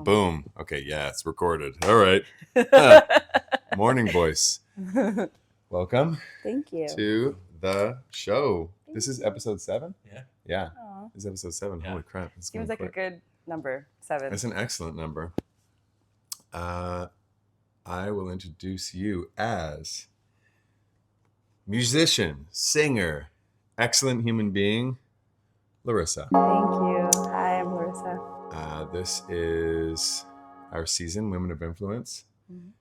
Boom. Okay, yeah, it's recorded. All right. Morning, voice. Welcome Thank you. to the show. This is you. episode 7? Yeah. Aw. This is episode 7. Yeah. Holy crap. It's Seems going like a quick. good number, 7. That's an excellent number. I will introduce you as musician, singer, excellent human being, Larisa. Thank you. Hi, I'm Larisa. This is our season, Women of Influence. Mhm.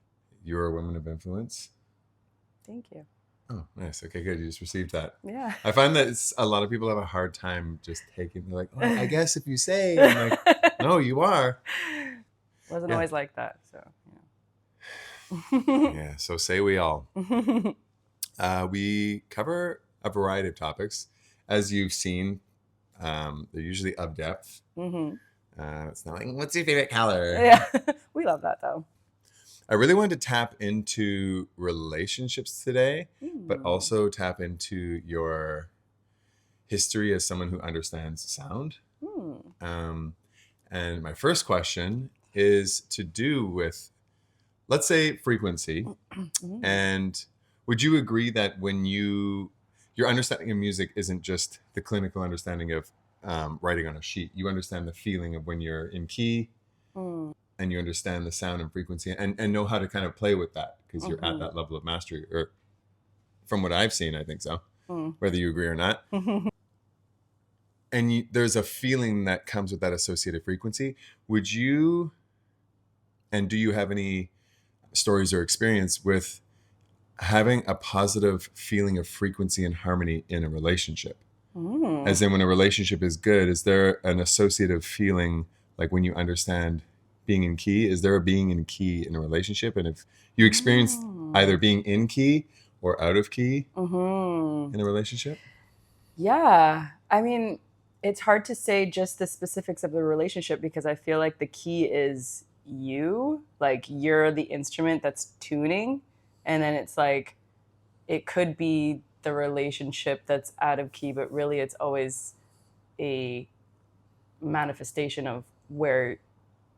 You're a woman of influence. Thank you. Oh, nice. Okay, good. You just received that. Yeah. I find that a lot of people have a hard time just taking, they're like, oh, I guess if you say, I'm like, no, you are. Wasn't Yeah. always like that, so, Yeah, so say we all. We cover a variety of topics. As you've seen, they're usually of depth. Mm-hmm. It's not like, what's your favorite color? Yeah. We love that, though. I really wanted to tap into relationships today, but also tap into your history as someone who understands sound. And my first question is to do with, let's say, frequency. And would you agree that when your understanding of music isn't just the clinical understanding of writing on a sheet, you understand the feeling of when you're in key, and you understand the sound and frequency and know how to kind of play with that because you're at that level of mastery, or from what I've seen, I think so, whether you agree or not. And there's a feeling that comes with that associated frequency. Would you, and do you have any stories or experience with having a positive feeling of frequency and harmony in a relationship? As in, when a relationship is good, is there an associative feeling, like when you understand being in key? Is there a being in key in a relationship? And if you experience either being in key or out of key in a relationship? Yeah. I mean, it's hard to say just the specifics of the relationship because I feel like the key is you. Like, you're the instrument that's tuning. And then it's like, it could be the relationship that's out of key, but really it's always a manifestation of where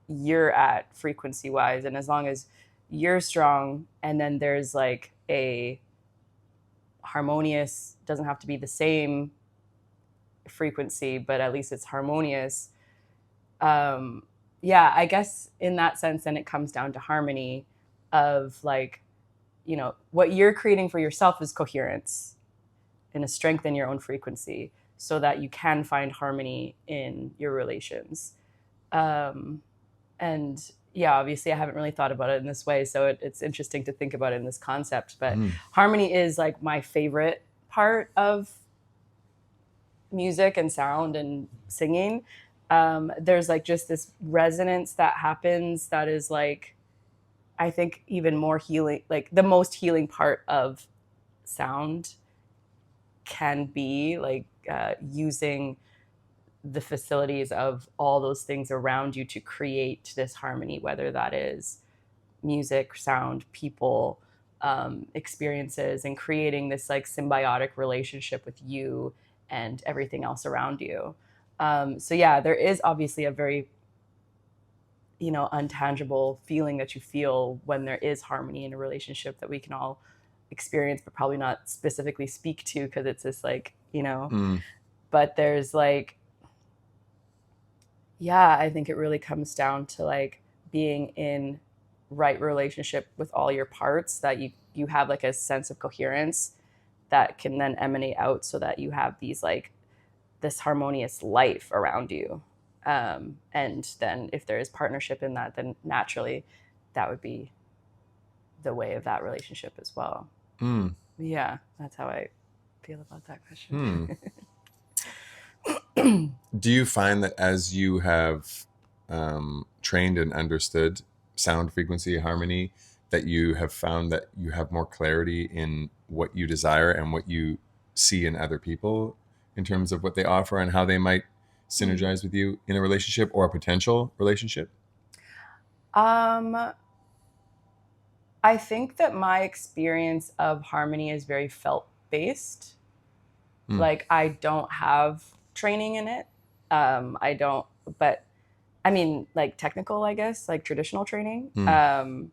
you're at frequency wise. And as long as you're strong, and then there's like a harmonious, doesn't have to be the same frequency, but at least it's harmonious. Yeah, I guess in that sense, then it comes down to harmony of like, you know, what you're creating for yourself is coherence and a strength in your own frequency so that you can find harmony in your relations. And yeah, obviously I haven't really thought about it in this way. So it's interesting to think about it in this concept, but harmony is like my favorite part of music and sound and singing. There's like just this resonance that happens that is like, I think even more healing, like the most healing part of sound can be like using the facilities of all those things around you to create this harmony, whether that is music, sound, people, experiences, and creating this like symbiotic relationship with you and everything else around you. So yeah, there is obviously a very, you know, untangible feeling that you feel when there is harmony in a relationship that we can all experience, but probably not specifically speak to because it's this like, you know, but there's like, yeah, I think it really comes down to like being in right relationship with all your parts, that you have like a sense of coherence that can then emanate out so that you have these like this harmonious life around you. And then if there is partnership in that, then naturally that would be the way of that relationship as well. Yeah, that's how I feel about that question. Do you find that as you have trained and understood sound, frequency, harmony, that you have found that you have more clarity in what you desire and what you see in other people in terms of what they offer and how they might synergize with you in a relationship or a potential relationship? I think that my experience of harmony is very felt based. Like I don't have training in it. I don't, but I mean, like technical, I guess, like traditional training. Mm.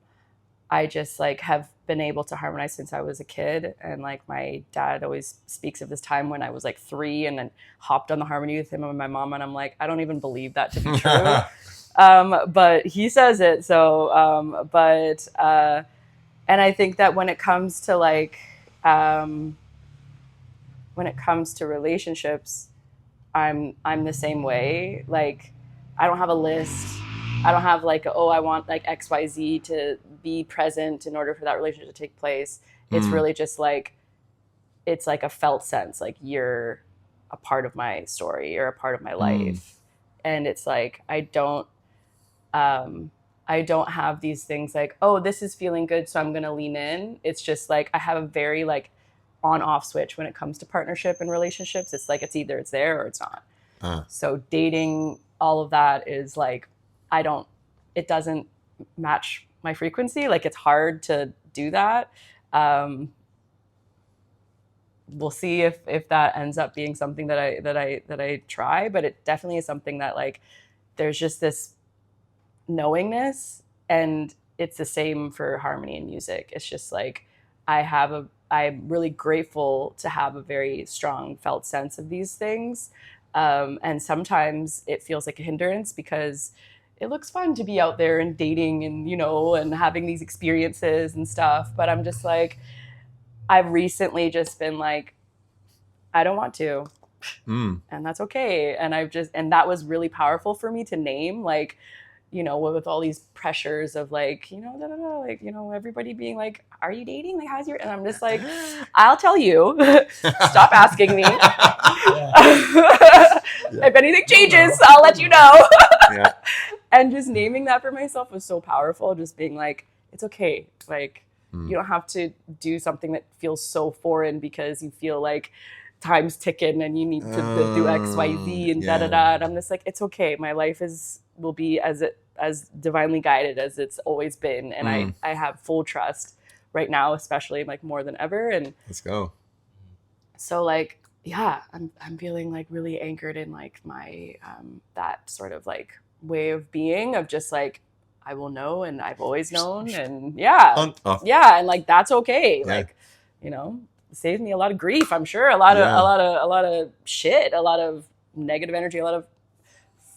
I just like have been able to harmonize since I was a kid. And like my dad always speaks of this time when I was like 3 and then hopped on the harmony with him and my mom. And I'm like, I don't even believe that to be true. But he says it. So, and I think that when it comes to relationships, I'm the same way. Like, I don't have a list. I don't have like, oh, I want like XYZ to be present in order for that relationship to take place. It's Mm. really just like, it's like a felt sense. Like, you're a part of my story. You're a part of my Mm. life. And it's like, I don't have these things like, oh, this is feeling good, so I'm going to lean in. It's just like, I have a very like on off switch when it comes to partnership and relationships. It's like, it's either it's there or it's not. So dating, all of that is like, it doesn't match my frequency. Like, it's hard to do that. We'll see if that ends up being something that I try, but it definitely is something that like, there's just this knowingness, and it's the same for harmony and music. It's just like, I'm really grateful to have a very strong felt sense of these things. And sometimes it feels like a hindrance because it looks fun to be out there and dating and, and having these experiences and stuff. But I'm just like, I've recently just been like, I don't want to. Mm. And that's okay. And that was really powerful for me to name, like, with all these pressures of like, da, da, da, like, everybody being like, are you dating? Like, how's your, and I'm just like, I'll tell you, stop asking me. If anything changes, I'll let you know. Yeah. And just naming that for myself was so powerful. Just being like, it's okay. Like, you don't have to do something that feels so foreign because you feel like time's ticking and you need to do X, Y, Z and da da da. And I'm just like, it's okay. My life will be as divinely guided as it's always been, and I have full trust right now, especially like more than ever. And Let's go. so like, yeah, I'm feeling like really anchored in like my that sort of like way of being, of just like, I will know, and I've always known, and yeah, and like, that's okay. Yeah. Like, it saves me a lot of grief, I'm sure, a lot of shit, a lot of negative energy, a lot of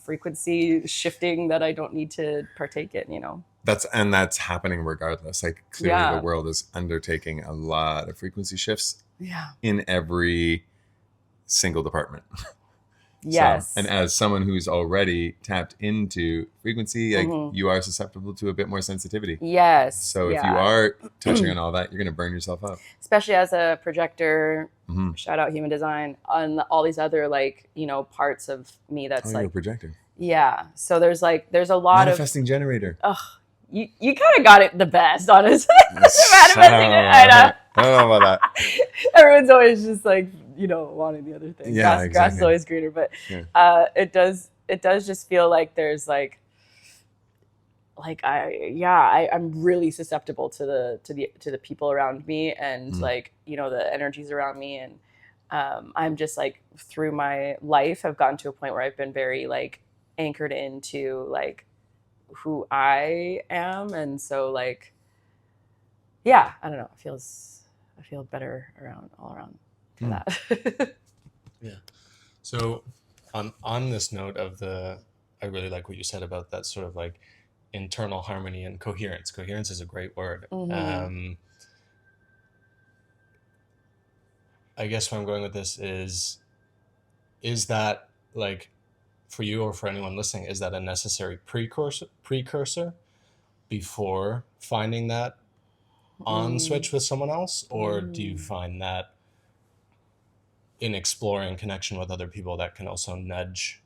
frequency shifting that I don't need to partake in. That's happening regardless. Like, clearly the world is undertaking a lot of frequency shifts in every single department. Yes. So, and as someone who's already tapped into frequency, like, you are susceptible to a bit more sensitivity. Yes. So if you are touching on all that, you're going to burn yourself up. Especially as a projector, shout out human design, on all these other like, parts of me that's like, you're a projector. Yeah. So there's a lot manifesting generator. Oh, you kind of got it the best, honestly. I don't know about that. Everyone's always just like, wanting the other thing. Yeah, exactly. Grass is always greener, but it does just feel like there's like I'm really susceptible to the people around me, and like, the energies around me, and I'm just like, through my life have gotten to a point where I've been very like anchored into like who I am, and so like, I don't know, I feel better all around for that. Yeah. So on this note of I really like what you said about that sort of like internal harmony and coherence. Coherence is a great word. I guess where I'm going with this is that like, for you or for anyone listening, is that a necessary precursor before finding that on switch with someone else? Or do you find that in exploring connection with other people that can also nudge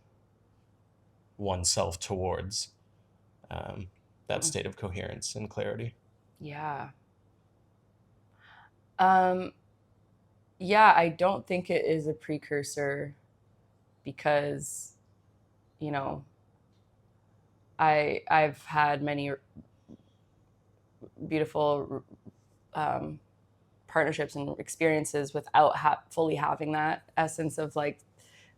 oneself towards that state of coherence and clarity? Yeah. I don't think it is a precursor because, I've had many beautiful partnerships and experiences without fully having that essence of like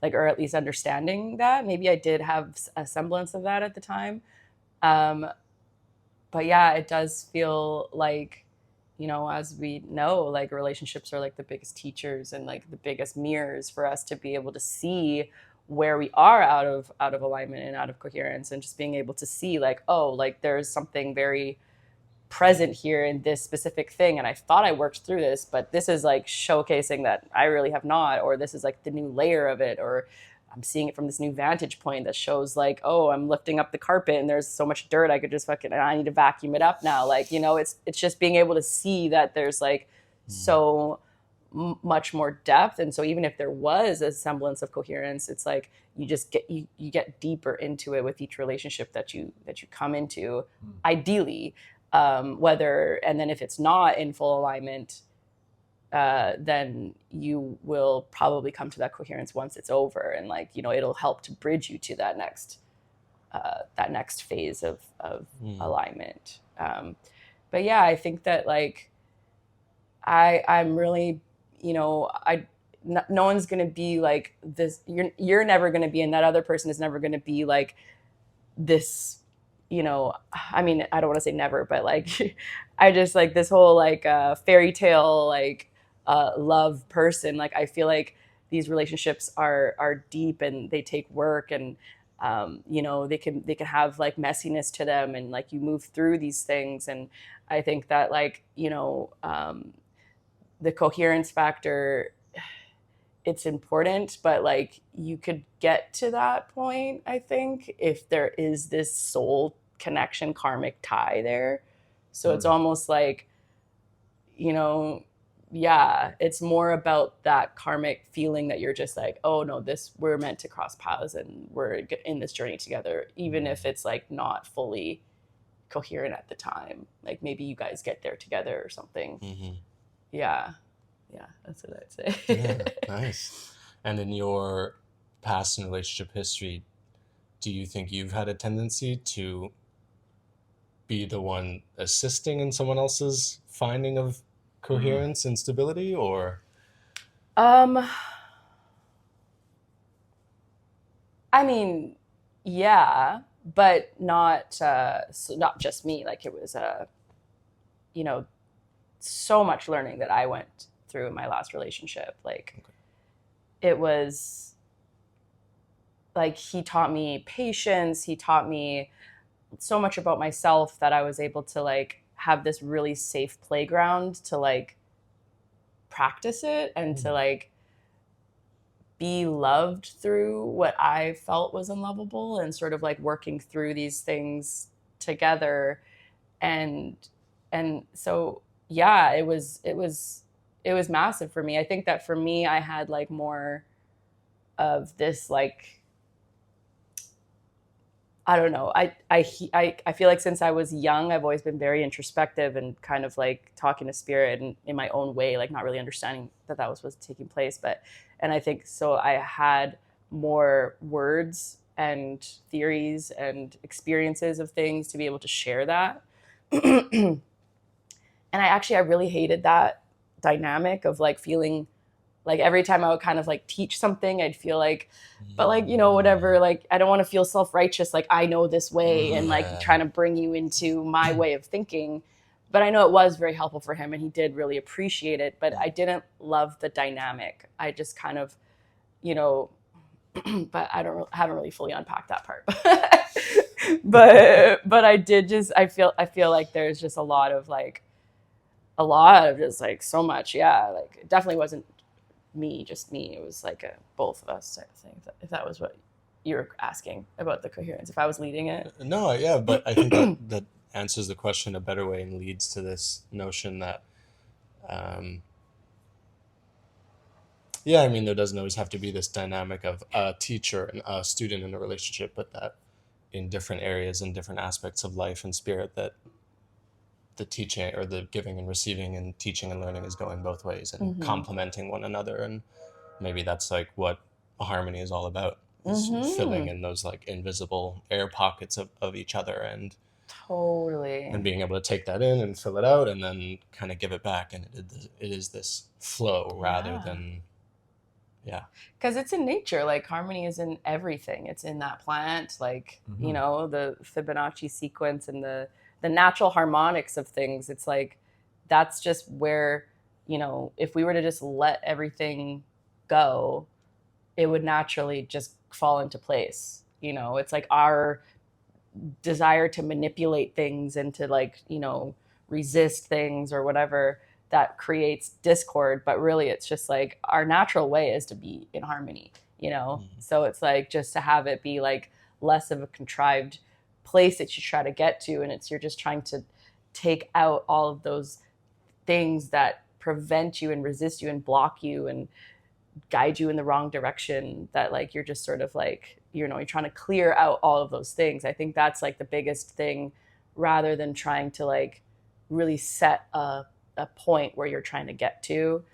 like, or at least understanding that. Maybe I did have a semblance of that at the time. Um, but yeah, it does feel like, as we know, like, relationships are like the biggest teachers and like the biggest mirrors for us to be able to see where we are out of alignment and out of coherence, and just being able to see like, oh, like there's something very present here in this specific thing, and I thought I worked through this, but this is like showcasing that I really have not, or this is like the new layer of it, or I'm seeing it from this new vantage point that shows like, oh, I'm lifting up the carpet and there's so much dirt, I could just fucking, I need to vacuum it up now. Like, it's just being able to see that there's like so much more depth. And so even if there was a semblance of coherence, it's like you just get you get deeper into it with each relationship that you come into, ideally. Whether, and then if it's not in full alignment, then you will probably come to that coherence once it's over, and like, it'll help to bridge you to that next phase of alignment. But yeah, I think that like I'm really, no one's gonna be like this. You're never gonna be, and that other person is never gonna be like this. I mean, I don't want to say never, but like, I just like this whole like fairy tale like love person. Like, I feel like these relationships are deep and they take work, and they can have like messiness to them, and like you move through these things. And I think that like, the coherence factor, it's important, but like you could get to that point, I think, if there is this soul connection, karmic tie there. So it's almost like, yeah, it's more about that karmic feeling that you're just like, oh no, we're meant to cross paths and we're in this journey together, even if it's like not fully coherent at the time. Like maybe you guys get there together or something. Yeah, that's what I'd say. Yeah, nice. And in your past and relationship history, do you think you've had a tendency to be the one assisting in someone else's finding of coherence and stability, or? I mean, yeah, but not not just me. Like, it was so much learning that I went through in my last relationship. Like, it was like he taught me patience. He taught me so much about myself that I was able to like have this really safe playground to like practice it and to like be loved through what I felt was unlovable, and sort of like working through these things together. And so yeah, it was massive for me. I think that for me, I had like more of this like, I don't know. I feel like since I was young, I've always been very introspective and kind of like talking to spirit and in my own way, like not really understanding that was taking place. And I think so I had more words and theories and experiences of things to be able to share that. And I really hated that dynamic of like feeling like every time I would kind of like teach something, I'd feel like, but like, whatever, like, I don't want to feel self-righteous, like I know this way and like trying to bring you into my way of thinking. But I know it was very helpful for him and he did really appreciate it, but I didn't love the dynamic. I just kind of, but haven't really fully unpacked that part. but I did just, I feel like there's just a lot of just like so much. Yeah. Like, it definitely wasn't just me. It was like a both of us type of thing. If that was what you were asking about the coherence, if I was leading it. No, yeah, but I think that answers the question a better way and leads to this notion that, yeah, I mean, there doesn't always have to be this dynamic of a teacher and a student in a relationship, but that in different areas and different aspects of life and spirit, that the teaching or the giving and receiving and teaching and learning is going both ways and complementing one another. And maybe that's like what a harmony is all about, is filling in those like invisible air pockets of each other, and totally, and being able to take that in and fill it out and then kind of give it back. And it is this flow rather than Yeah. Because it's in nature. Like harmony is in everything. It's in that plant, like, you know, the Fibonacci sequence and the natural harmonics of things. It's like that's just where, you know, if we were to just let everything go, it would naturally just fall into place. You know, it's like our desire to manipulate things and to, like, you know, resist things or whatever that creates discord, but really it's just like our natural way is to be in harmony, you know. So it's like just to have it be like less of a contrived place that you try to get to, and it's you're just trying to take out all of those things that prevent you and resist you and block you and guide you in the wrong direction, that like you're just sort of like, you know, you're trying to clear out all of those things. I think that's like the biggest thing, rather than trying to like really set a point where you're trying to get to.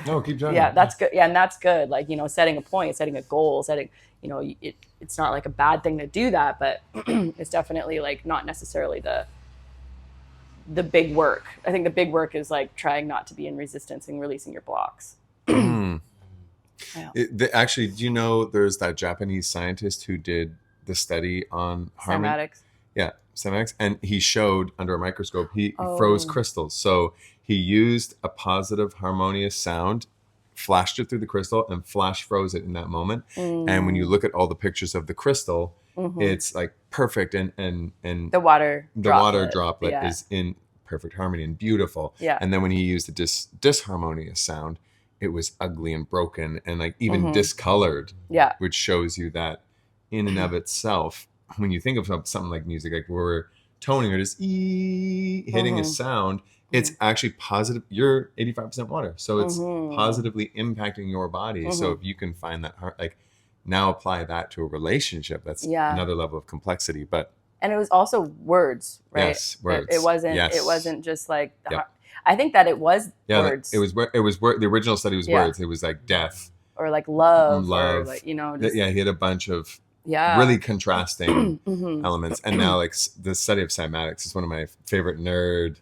No, keep talking. Yeah, that's good. Yeah, and that's good. Like, you know, setting a point, setting a goal, setting, you know, it's not like a bad thing to do that, but it's definitely like not necessarily the big work. I think the big work is like trying not to be in resistance and releasing your blocks. Yeah. Actually, do you know there's that Japanese scientist who did the study on harmony? Cymatics. Yeah, cymatics, and he showed under a microscope, he froze crystals. So he used a positive harmonious sound, flashed it through the crystal, and flash froze it in that moment. And when you look at all the pictures of the crystal, it's like perfect, and The water droplet yeah. is in perfect harmony and beautiful. Yeah. And then when he used the disharmonious sound, it was ugly and broken and like even discolored. Yeah. Which shows you that in and of itself, when you think of something like music, like we're toning or just hitting a sound, it's actually positive. You're 85% water, so it's positively impacting your body. So if you can find that like now apply that to a relationship, that's another level of complexity. But and it was also words, right? Yes, words. It wasn't just like I think that it was words. It was the original study was words. It was like death or like love. Or like, you know, just, he had a bunch of really contrasting elements. And now like the study of cymatics is one of my favorite nerd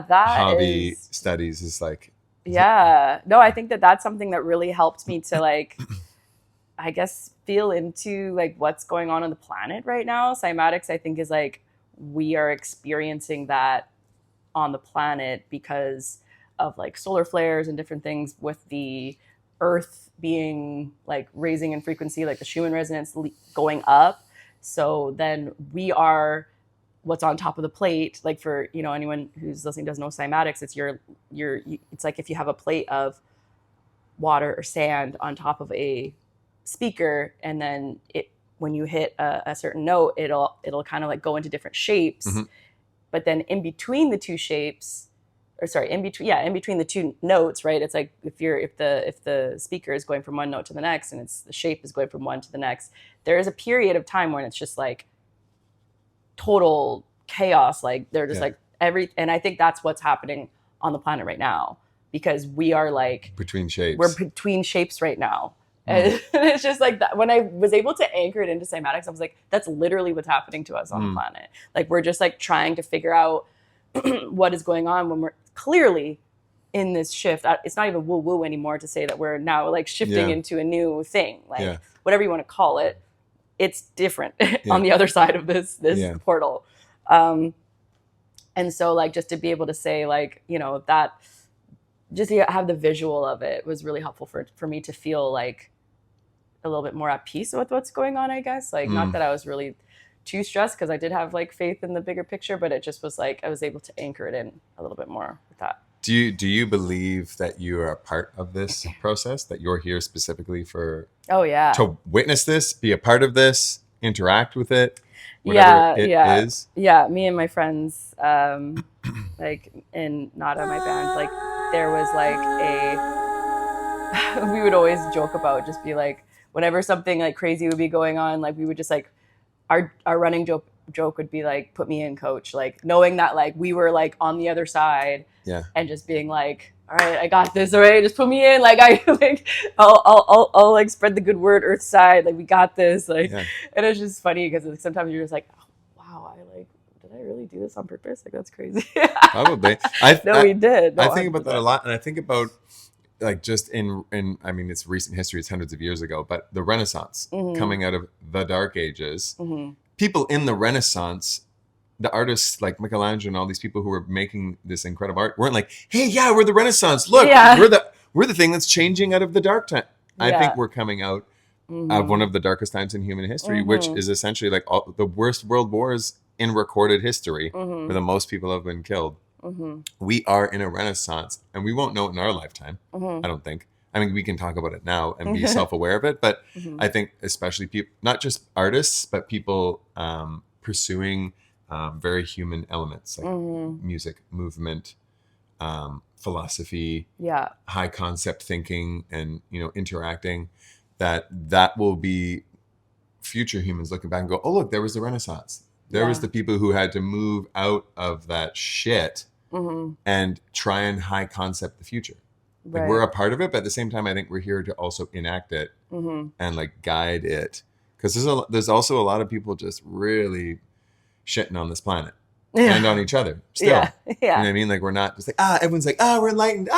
hobby studies. Is like no, I think that that's something that really helped me to like I guess feel into like what's going on the planet right now. Cymatics, I think, is like we are experiencing that on the planet because of like solar flares and different things, with the earth being like raising in frequency, like the Schumann resonance going up. So then we are what's on top of the plate. Like for, you know, anyone who's listening doesn't know cymatics, it's it's like if you have a plate of water or sand on top of a speaker, and then when you hit a certain note, it'll kind of like go into different shapes. But then in between the two shapes, in between the two notes, right? It's like if the speaker is going from one note to the next, and the shape is going from one to the next, there is a period of time when it's just like total chaos. Like they're just like and I think that's what's happening on the planet right now, because we are like between shapes. We're between shapes right now. And it's just like that. When I was able to anchor it into cymatics, I was like, that's literally what's happening to us on the planet. Like we're just like trying to figure out what is going on when we're clearly in this shift. It's not even woo-woo anymore to say that we're now like shifting into a new thing, like whatever you want to call it. It's different on the other side of this portal. And so like just to be able to say like, you know, that just to have the visual of it was really helpful for me to feel like a little bit more at peace with what's going on, I guess. Like not that I was really too stressed, because I did have like faith in the bigger picture, but it just was like I was able to anchor it in a little bit more with that. Do you believe that you are a part of this process, that you're here specifically for to witness this, be a part of this, interact with it, whatever it is? Yeah, me and my friends, like in Nada, my band, like there was like we would always joke about just be like, whenever something like crazy would be going on, like we would just like our running joke would be like, put me in, coach, like knowing that like we were like on the other side and just being like, all right, I got this, all right, just put me in, like I like I'll like spread the good word, earth side, like we got this, like and it's just funny because like, sometimes you're just like, oh, wow, did I really do this on purpose? Like that's crazy. Probably. We did. I think about that a lot, and I think about like just in I mean, it's recent history, it's hundreds of years ago, but the Renaissance coming out of the Dark Ages, people in the Renaissance, the artists like Michelangelo and all these people who were making this incredible art weren't like, hey, yeah, we're the Renaissance. Look, we're the thing that's changing out of the dark time. I think we're coming out of one of the darkest times in human history, which is essentially like all, the worst world wars in recorded history, where the most people have been killed. We are in a Renaissance, and we won't know it in our lifetime. I don't think. I mean, we can talk about it now and be self-aware of it, but I think especially people, not just artists, but people pursuing very human elements like music, movement, philosophy, high concept thinking, and interacting. That will be future humans looking back and go, oh look, there was the Renaissance. There was the people who had to move out of that shit and try and high concept the future. Like we're a part of it, but at the same time, I think we're here to also enact it and like guide it. Because there's also a lot of people just really shitting on this planet and on each other still. You know what I mean? Like we're not just like, everyone's like, we're enlightened.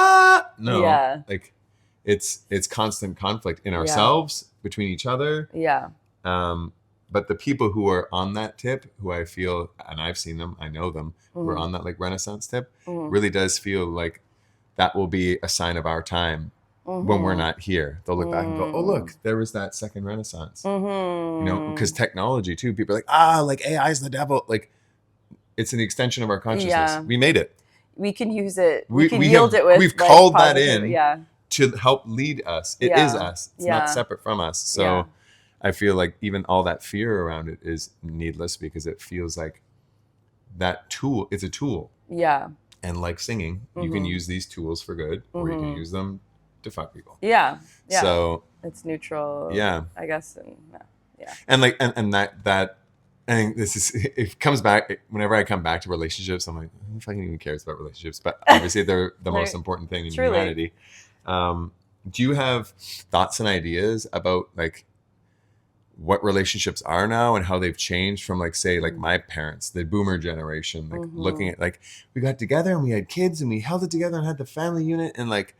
No. Like it's constant conflict in ourselves, between each other. But the people who are on that tip, who I feel, and I've seen them, I know them, who are on that like Renaissance tip, really does feel like that will be a sign of our time when we're not here. They'll look back and go, oh, look, there was that second Renaissance. Because technology too, people are like, like AI is the devil. Like it's an extension of our consciousness. We made it. We can use it. We can yield it with. We've called that in to help lead us. It is us. It's not separate from us. So I feel like even all that fear around it is needless, because it feels like that tool, it's a tool. And like singing, you can use these tools for good, or you can use them to fuck people. So it's neutral. I guess. And And like, and that, I think this is, it comes back, whenever I come back to relationships, I'm like, who fucking even cares about relationships? But obviously they're the most important thing in humanity. Do you have thoughts and ideas about like what relationships are now and how they've changed from like, say, like my parents, the boomer generation, like looking at like, we got together and we had kids and we held it together and had the family unit, and like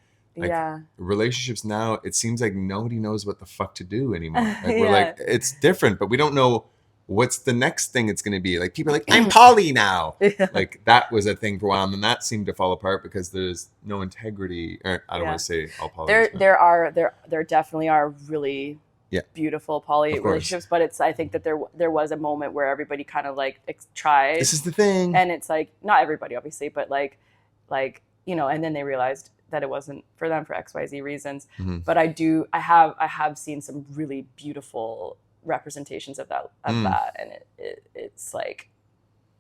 relationships now, it seems like nobody knows what the fuck to do anymore. Like we're like, it's different, but we don't know what's the next thing it's going to be. Like people are like, I'm poly now. Like that was a thing for a while, and then that seemed to fall apart because there's no integrity. Or I don't want to say all poly. There definitely are really beautiful poly relationships, but it's, I think that there was a moment where everybody kind of like tried. This is the thing, and it's like not everybody obviously, but like and then they realized that it wasn't for them for XYZ reasons. But I have seen some really beautiful representations of that, and it's like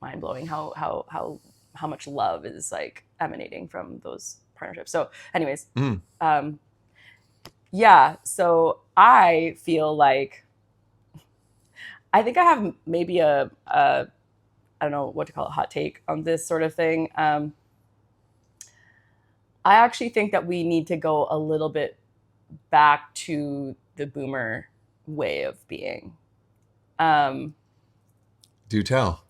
mind blowing how much love is like emanating from those partnerships. So anyways, so I feel like I think I have maybe a I don't know what to call it, hot take on this sort of thing. I actually think that we need to go a little bit back to the boomer way of being. Do tell.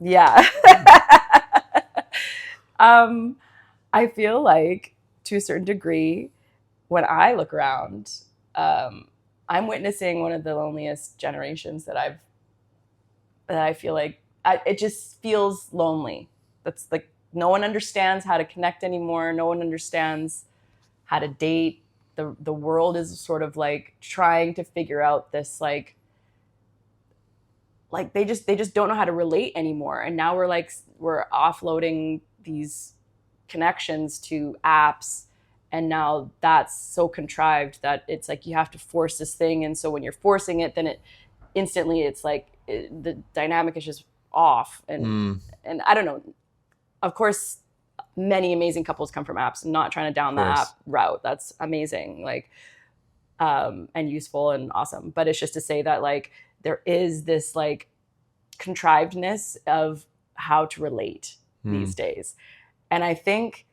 I feel like to a certain degree, when I look around, I'm witnessing one of the loneliest generations that I feel like it just feels lonely. That's like, no one understands how to connect anymore. No one understands how to date. The world is sort of like trying to figure out this like they just don't know how to relate anymore. And now we're offloading these connections to apps, and now that's so contrived that it's like you have to force this thing. And so when you're forcing it, then it instantly, it's like the dynamic is just off. And I don't know. Of course, many amazing couples come from apps. I'm not trying to down the app route. That's amazing, like, and useful and awesome. But it's just to say that like there is this like contrivedness of how to relate these days. And I think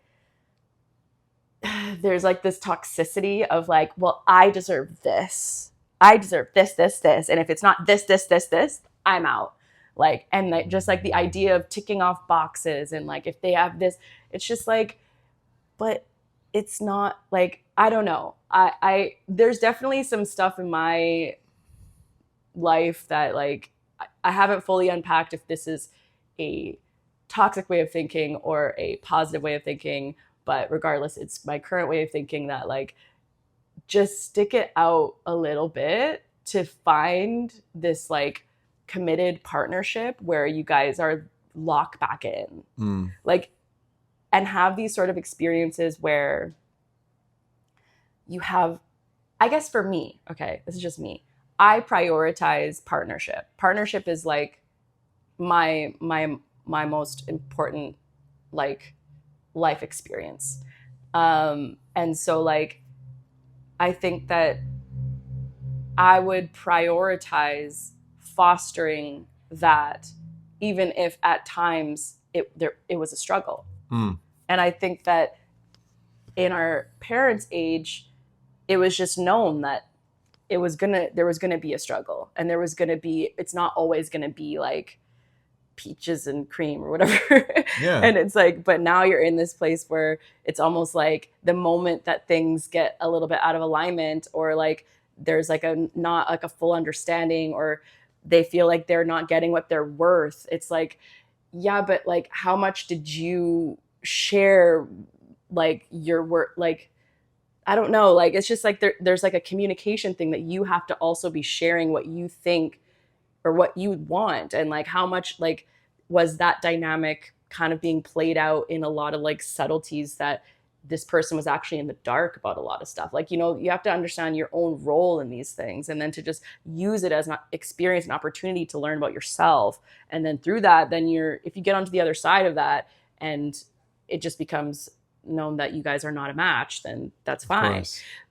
there's like this toxicity of like, well, I deserve this. I deserve this, this, this. And if it's not this, this, this, this, I'm out. Like, and like, just like the idea of ticking off boxes, and like if they have this, it's just like, but it's not like, I don't know. There's definitely some stuff in my life that like I haven't fully unpacked if this is a toxic way of thinking or a positive way of thinking. But regardless, it's my current way of thinking that like just stick it out a little bit to find this like committed partnership where you guys are locked back in. Like, and have these sort of experiences where you have, I guess for me, okay, this is just me, I prioritize partnership. Partnership is like my most important like life experience. And so like I think that I would prioritize fostering that, even if at times it was a struggle. And I think that in our parents' age, it was just known that there was gonna be a struggle, and it's not always gonna be like peaches and cream or whatever. Yeah. And it's like, but now you're in this place where it's almost like the moment that things get a little bit out of alignment, or like there's like not like a full understanding, or they feel like they're not getting what they're worth. It's like, yeah, but like how much did you share like your work? Like, I don't know, like it's just like there's like a communication thing that you have to also be sharing what you think or what you want, and like how much like was that dynamic kind of being played out in a lot of like subtleties that this person was actually in the dark about a lot of stuff. Like, you know, you have to understand your own role in these things, and then to just use it as an experience, an opportunity to learn about yourself. And then through that, then if you get onto the other side of that and it just becomes known that you guys are not a match, then that's fine.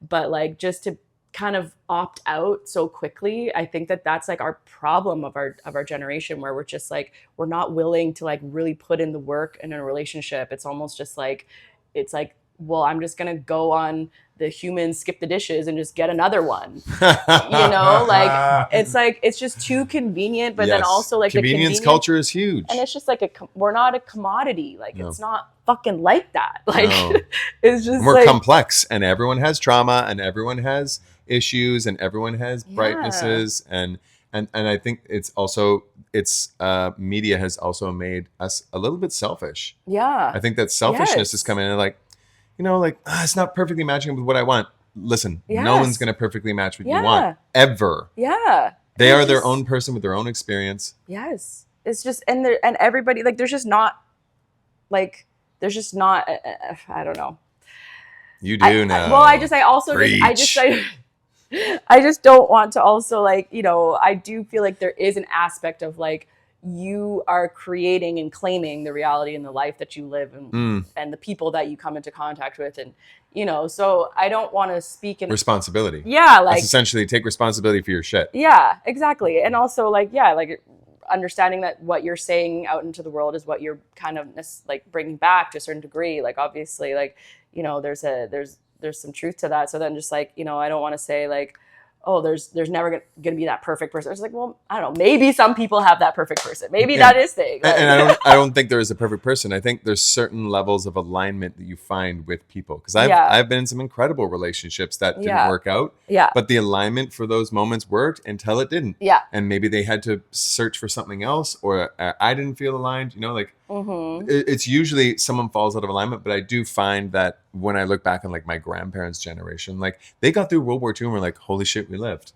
But like just to kind of opt out so quickly, I think that that's like our problem of our generation, where we're just like, we're not willing to like really put in the work in a relationship. It's almost just like, it's like, well, I'm just gonna go on the human skip the dishes and just get another one. You know, like it's just too convenient. But then also like convenience culture is huge, and it's just like we're not a commodity. Like it's not fucking like that. Like it's just we're like complex, and everyone has trauma, and everyone has issues, and everyone has brightnesses, and I think it's media has also made us a little bit selfish. I think that selfishness is coming in, like, you know, like, it's not perfectly matching with what I want. Listen, no one's going to perfectly match what you want, ever. They are their own person with their own experience. It's just, and everybody, like, there's just not, I don't know. You do know. Well, I just don't want to also, like, you know, I do feel like there is an aspect of like, you are creating and claiming the reality in the life that you live, and the people that you come into contact with. And, you know, so I don't want to speak in responsibility. Like, that's essentially take responsibility for your shit. Exactly. And also like, like understanding that what you're saying out into the world is what you're kind of like bringing back to a certain degree. Like, obviously, like, you know, there's some truth to that. So then just like, you know, I don't want to say like, oh, there's never going to be that perfect person. It's like, well, I don't know. Maybe some people have that perfect person. Maybe that is thing. Like, and I don't think there is a perfect person. I think there's certain levels of alignment that you find with people. Because I've been in some incredible relationships that didn't work out. But the alignment for those moments worked until it didn't. And maybe they had to search for something else, or I didn't feel aligned. You know, like it's usually someone falls out of alignment. But I do find that when I look back on like my grandparents' generation, like they got through World War II and we're like, holy shit, we lived.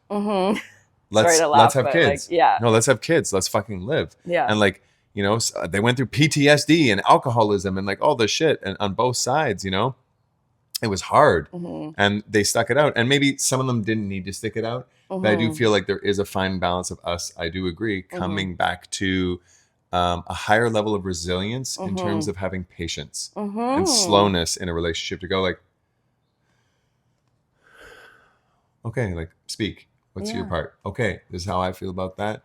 Let's have kids. Like, no, let's have kids. Let's fucking live. And like, you know, they went through PTSD and alcoholism and like all the shit, and on both sides, you know, it was hard, and they stuck it out. And maybe some of them didn't need to stick it out, but I do feel like there is a fine balance of us. I do agree, coming back to a higher level of resilience in terms of having patience and slowness in a relationship, to go like, okay, like, speak. What's your part? Okay, this is how I feel about that.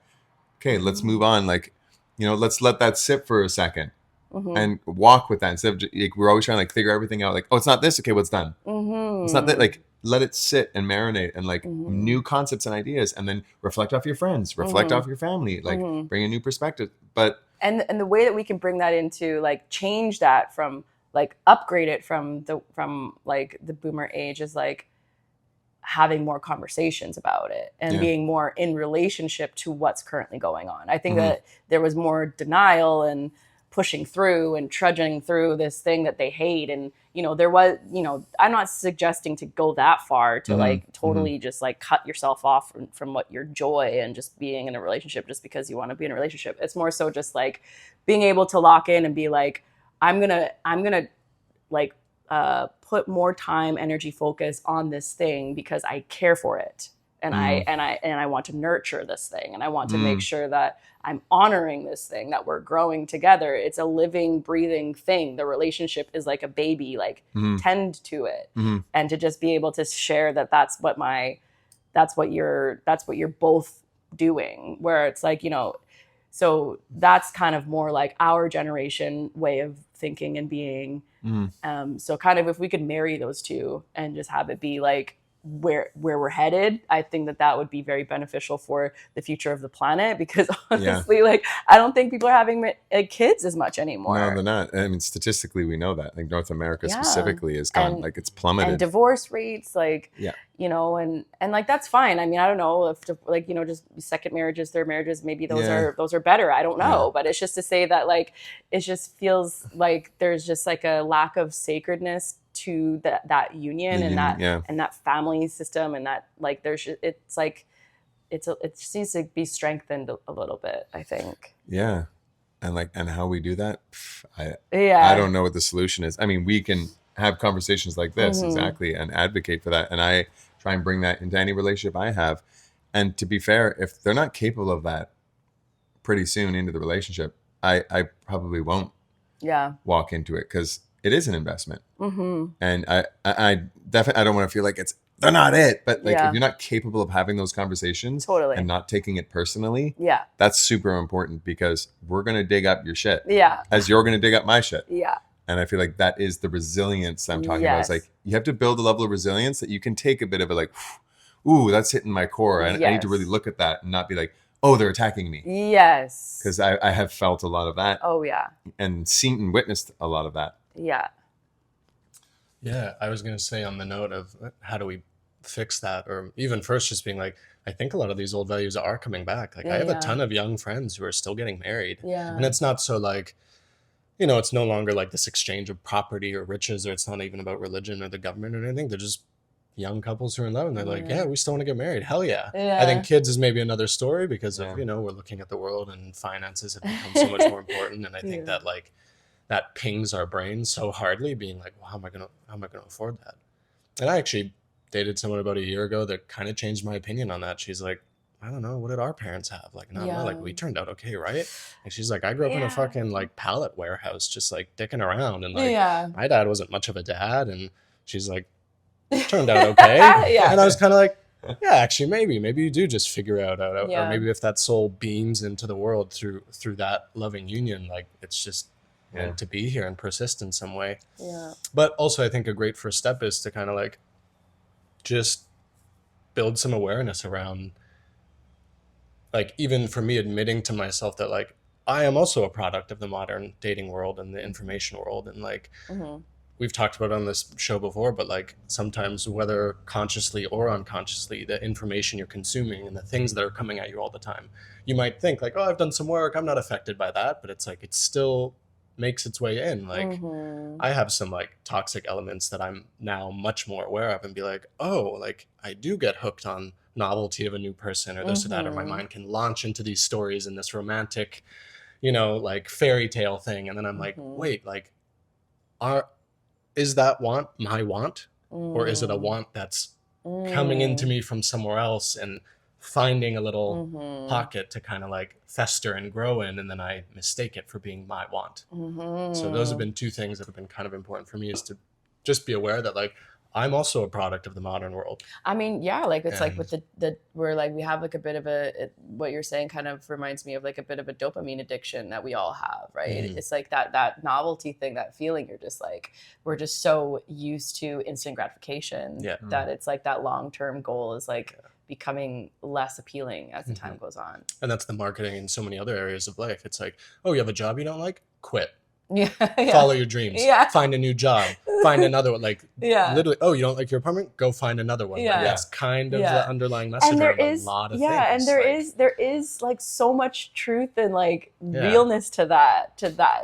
Okay, let's move on. Like, you know, let's let that sit for a second and walk with that, instead of just, like, we're always trying to like figure everything out. Like, oh, it's not this. Okay, what's done? It's not that. Like, let it sit and marinate, and like new concepts and ideas, and then reflect off your friends, reflect off your family, like bring a new perspective. But and the way that we can bring that into like change that from like upgrade it from like the boomer age is like having more conversations about it and being more in relationship to what's currently going on. I think that there was more denial and pushing through and trudging through this thing that they hate. And, there was, I'm not suggesting to go that far to like totally just like cut yourself off from what your joy and just being in a relationship just because you want to be in a relationship. It's more so just like being able to lock in and be like, I'm gonna like put more time, energy, focus on this thing because I care for it. And I want to nurture this thing, and I want to make sure that I'm honoring this thing, that we're growing together. It's a living, breathing thing. The relationship is like a baby, like tend to it. And to just be able to share that's what you're both doing, where it's like, so that's kind of more like our generation way of thinking and being. So kind of if we could marry those two and just have it be like where we're headed, I think that would be very beneficial for the future of the planet, because honestly, like, I don't think people are having kids as much anymore. No, they're not. I mean, statistically, we know that. Like North America specifically is gone, like it's plummeted. And divorce rates, like, and like, that's fine. I mean, I don't know if like, just second marriages, third marriages, maybe those are better. I don't know. But it's just to say that, like, it just feels like there's just like a lack of sacredness to that union and that family system, and that like it's like it just needs to be strengthened a little bit, I think. And how we do that, I don't know what the solution is. I mean, we can have conversations like this exactly and advocate for that, and I try and bring that into any relationship I have. And to be fair, if they're not capable of that pretty soon into the relationship, I probably won't walk into it, because it is an investment. And I definitely, I don't want to feel like they're not it, but like if you're not capable of having those conversations and not taking it personally, that's super important, because we're going to dig up your shit as you're going to dig up my shit. And I feel like that is the resilience I'm talking about. It's like, you have to build a level of resilience that you can take a bit of a like, ooh, that's hitting my core. I need to really look at that and not be like, oh, they're attacking me. Yes. Because I have felt a lot of that. Oh, yeah. And seen and witnessed a lot of that. Yeah. Yeah, I was going to say on the note of how do we fix that, or even first just being like, I think a lot of these old values are coming back. Like I have a ton of young friends who are still getting married. And it's not so like, it's no longer like this exchange of property or riches, or it's not even about religion or the government or anything. They're just young couples who are in love, and they're like, we still want to get married. Hell yeah. I think kids is maybe another story, because of, we're looking at the world and finances have become so much more important. And I think that like that pings our brains so hardly, being like, well, how am I gonna afford that? And I actually dated someone about a year ago that kind of changed my opinion on that. She's like, I don't know, what did our parents have? Like, no, like we turned out okay, right? And she's like, I grew up in a fucking like pallet warehouse, just like dicking around, and like my dad wasn't much of a dad, and she's like, turned out okay. And I was kind of like, actually maybe you do just figure out or maybe if that soul beams into the world through that loving union, like it's just meant to be here and persist in some way. But also I think a great first step is to kind of like just build some awareness around, like, even for me, admitting to myself that like I am also a product of the modern dating world and the information world, and like we've talked about on this show before, but like sometimes, whether consciously or unconsciously, the information you're consuming and the things that are coming at you all the time, you might think like, oh, I've done some work, I'm not affected by that, but it's like it still makes its way in. Like I have some like toxic elements that I'm now much more aware of, and be like, oh, like I do get hooked on novelty of a new person or this or that, or my mind can launch into these stories and this romantic, like fairy tale thing, and then I'm like, wait, like is that want my want, or is it a want that's coming into me from somewhere else and finding a little pocket to kind of like fester and grow in, and then I mistake it for being my want. So those have been two things that have been kind of important for me, is to just be aware that like I'm also a product of the modern world. I mean, like it's like with the we're like, we have like a bit of what you're saying kind of reminds me of like a bit of a dopamine addiction that we all have, right? It's like that novelty thing, that feeling, you're just like, we're just so used to instant gratification that it's like that long-term goal is like becoming less appealing as the time goes on. And that's the marketing in so many other areas of life. It's like, oh, you have a job you don't like? Quit. Yeah. Follow your dreams. Yeah. Find a new job. Find another one. Like Yeah. literally, oh, you don't like your apartment? Go find another one. Yeah. Like, that's kind of Yeah. the underlying message And there around a is, lot of yeah, things. and there like, is like so much truth and like Yeah. realness to that,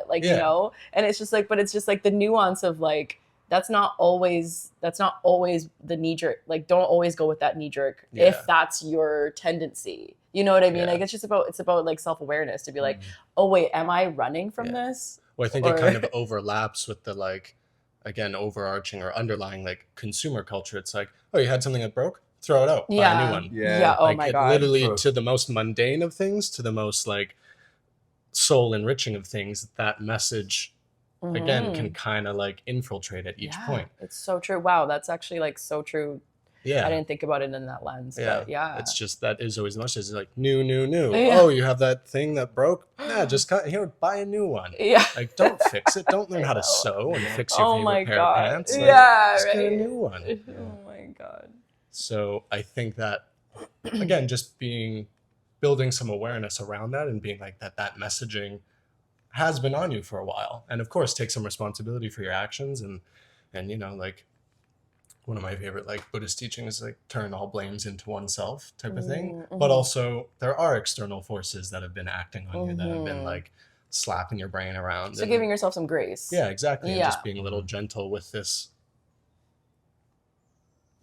like, you Yeah. know, and it's just like, but it's just like the nuance of like, that's not always the knee jerk, like, don't always go with that knee jerk Yeah. if that's your tendency. You know what I mean? Yeah. Like, it's about like self-awareness to be like, Mhm. oh wait, am I running from Yeah. this? Well, I think Or- it kind of overlaps with the like, again, overarching or underlying like consumer culture. It's like, oh, you had something that broke, throw it out, buy a new one. Yeah. Oh Like, my it God. literally, to the most mundane of things, to the most like soul enriching of things, that message again can kind of like infiltrate at each point. It's so true. Wow, that's actually like so true. Yeah. I didn't think about it in that lens. Yeah. But yeah. It's just that is always the message. It's like new. Yeah. Oh, you have that thing that broke? Yeah, just buy a new one. Yeah. Like, don't fix it. Don't learn how to sew and fix your favorite pair of pants. Like, just get a new one. Oh my God. So I think that, again, just building some awareness around that and being like that messaging has been on you for a while. And of course, take some responsibility for your actions. And you know, like, one of my favorite like Buddhist teachings is like turn all blames into oneself type of thing. But also there are external forces that have been acting on you, that have been like slapping your brain around. So giving yourself some grace. Yeah, exactly. Yeah. And just being a little gentle with this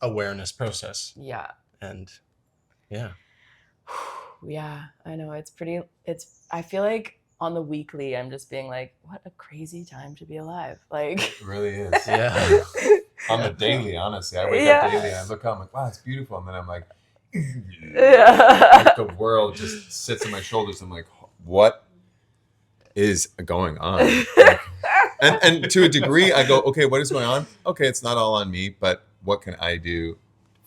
awareness process. Yeah. And yeah. Yeah, I know. I feel like on the weekly, I'm just being like, what a crazy time to be alive. Like, It really is. Yeah. On the daily, honestly, I wake Yeah. up daily and I look out, I'm like, wow, it's beautiful, and then I'm like, Yeah. like the world just sits on my shoulders. I'm like, what is going on? Like, and to a degree, I go, okay, what is going on? Okay, it's not all on me, but what can I do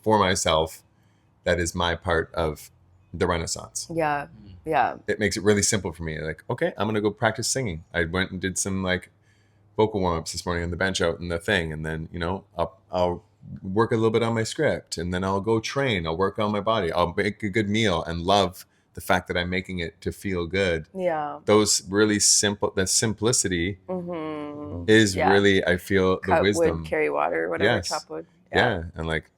for myself that is my part of the Renaissance? Yeah. Yeah. It makes it really simple for me. Like, okay, I'm gonna go practice singing. I went and did some like vocal warm-ups this morning on the bench out in the thing, and then, you know, I'll work a little bit on my script, and then I'll go train, I'll work on my body, I'll make a good meal and love the fact that I'm making it to feel good. Yeah. Those really simple, that simplicity is really, I feel, the Cut wisdom. wood, carry water, whatever, Yes. chop wood. Yeah. And like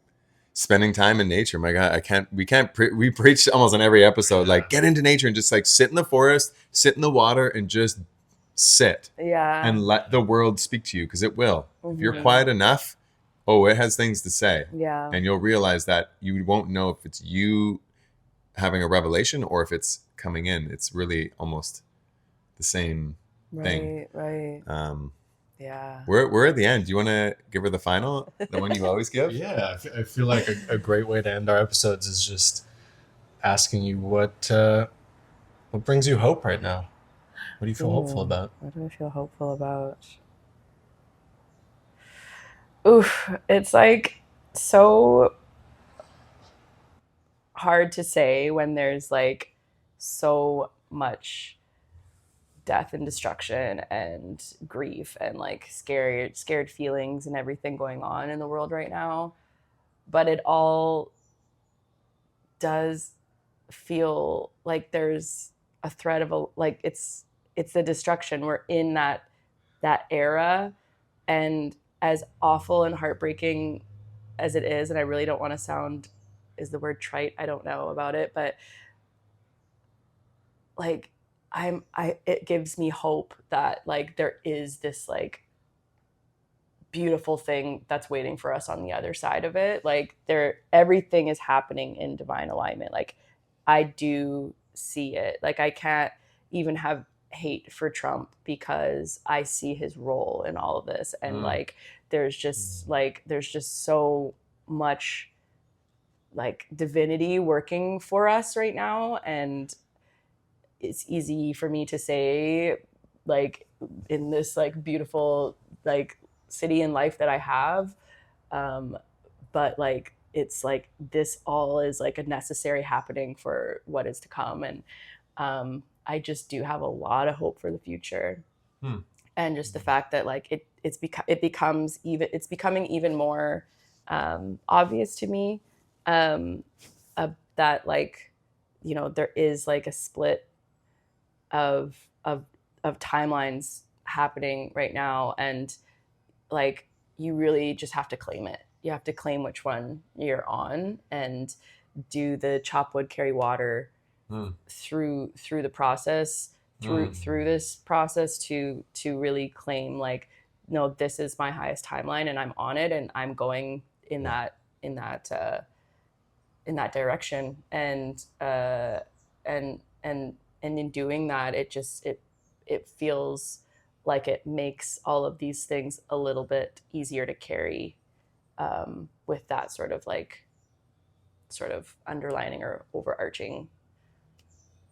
spending time in nature. My God, we preach almost on every episode, like get into nature and just like sit in the forest, sit in the water, and just sit Yeah. and let the world speak to you, because it will. If you're quiet enough, it has things to say. Yeah. And you'll realize that you won't know if it's you having a revelation or if it's coming in. It's really almost the same thing. Right. Yeah. We're at the end. Do you want to give her the final, the one you always give? Yeah, I feel like a great way to end our episodes is just asking you what brings you hope right now. What do you feel hopeful about? What do I feel hopeful about? Oof, it's like so hard to say when there's like so much death and destruction and grief and like scared feelings and everything going on in the world right now. But it all does feel like there's a thread of it's the destruction. We're in that era, and as awful and heartbreaking as it is, and I really don't want to sound, is the word trite? I don't know about it, but like it gives me hope that like there is this like beautiful thing that's waiting for us on the other side of it. Like everything is happening in divine alignment. Like I do see it. Like I can't even have hate for Trump because I see his role in all of this. And like there's just so much like divinity working for us right now, and it's easy for me to say like in this like beautiful like city and life that I have, but like it's like this all is like a necessary happening for what is to come. And I just do have a lot of hope for the future. And just the fact that like it's becoming even more obvious to me that like, there is like a split of timelines happening right now, and like you really just have to claim it. You have to claim which one you're on and do the chop wood, carry water through the process, through this process to really claim like, no, this is my highest timeline and I'm on it and I'm going in that direction. And in doing that, it feels like it makes all of these things a little bit easier to carry, with that sort of underlining or overarching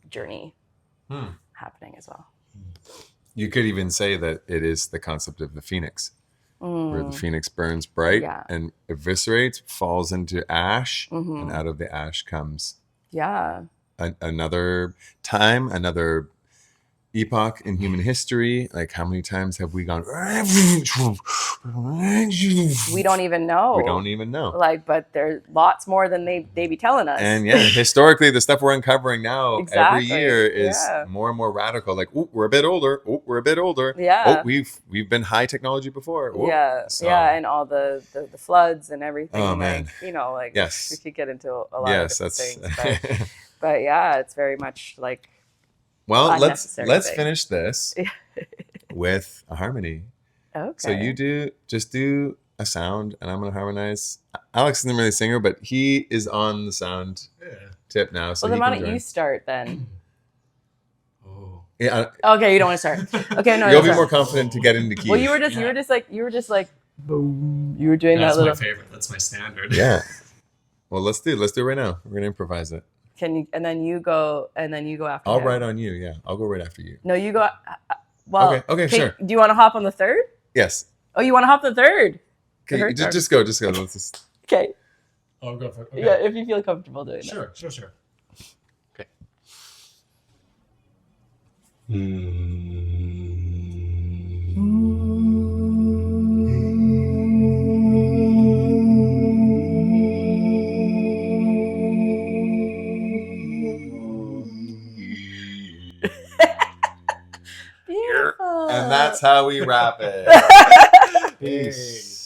journey happening as well. You could even say that it is the concept of the phoenix, where the phoenix burns bright and eviscerates, falls into ash, and out of the ash comes another time, another epoch in human history. Like, how many times have we gone? We don't even know. Like, but there's lots more than they be telling us. And historically, the stuff we're uncovering now every year is more and more radical. Like, oh, we're a bit older. Oh, we're a bit older. Yeah. Oh, we've been high technology before. Oh, and all the floods and everything. Oh, man. Like, yes, we could get into a lot of different things. But yeah, it's very much like. Well, let's finish this with a harmony. Okay. So you do a sound, and I'm gonna harmonize. Alex isn't really a singer, but he is on the sound tip now. So then why don't you start then? Oh. Yeah. Okay, you don't want to start. Okay, no. You'll be more confident to get into key. Well, you were just like, boom. You were doing that little. That's my favorite. That's my standard. Yeah. Well, let's do it right now. We're gonna improvise it. Can you? And then you go after. I'll write on you. Yeah, I'll go right after you. No, you go. Well, okay, sure. Do you want to hop on the third? Yes. Oh, you want to hop the third? Okay, just go. Let's just. Okay. I'll go for it. Okay. Yeah, if you feel comfortable doing that. Sure. Okay. Beautiful. And that's how we wrap it. Peace.